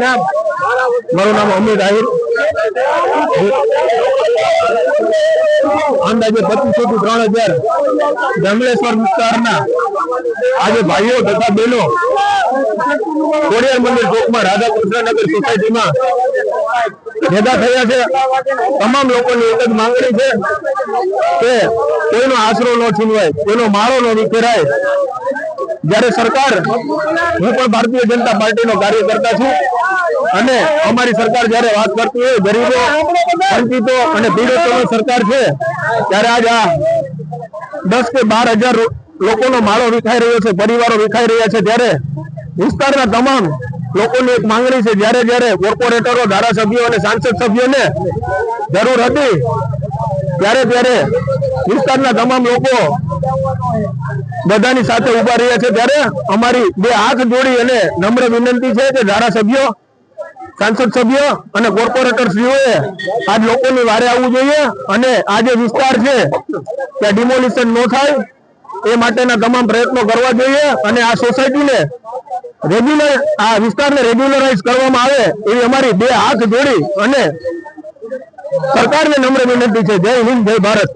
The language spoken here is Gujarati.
મારું નામ અમિત આહિર। અંદાજે 2500 થી 3000 જમલેશ્વર વિસ્તારના આજે ભાઈઓ તથા બહેનો ખોડિયાર મંદિર ચોકમાં રાધાકૃષ્ણનગર સોસાયટીમાં ભેગા થયા છે। તમામ લોકોની એક જ માંગણી છે કે કોઈનો આશરો ન છીનવાય, કોઈનો માળો ન વિખેરાય। જ્યારે સરકાર, હું પણ ભારતીય જનતા પાર્ટીનો કાર્યકર્તા છું અને અમારી સરકાર જ્યારે વાત કરતી હોય ગરીબો, વંચિતો અને પીડિતોની સરકાર છે, ત્યારે આજ આ 10 કે 12 હજાર લોકોનો માળો વિખાઈ રહ્યો છે, પરિવારો વિખાઈ રહ્યા છે। ત્યારે વિસ્તારના તમામ લોકોની એક માંગણી છે, જ્યારે જ્યારે કોર્પોરેટરો, ધારાસભ્યો અને સાંસદ સભ્યોને જરૂર હતી ત્યારે ત્યારે વિસ્તારના તમામ લોકો બધાની સાથે ઉભા રહ્યા છે। ત્યારે અમારી બે હાથ જોડી અને નમ્ર વિનંતી છે કે ધારાસભ્યો, સાંસદ સભ્યો અને કોર્પોરેટર શ્રીઓએ આજ લોકોની વારે આવવું જોઈએ અને આ જે વિસ્તાર છે ત્યાં ડિમોલિશન ન થાય એ માટેના તમામ પ્રયત્નો કરવા જોઈએ અને આ સોસાયટીને રેગ્યુલર, આ વિસ્તારને રેગ્યુલરાઇઝ કરવામાં આવે એવી અમારી બે હાથ જોડી અને સરકારને નમ્ર વિનંતી છે। જય હિન્દ, જય ભારત।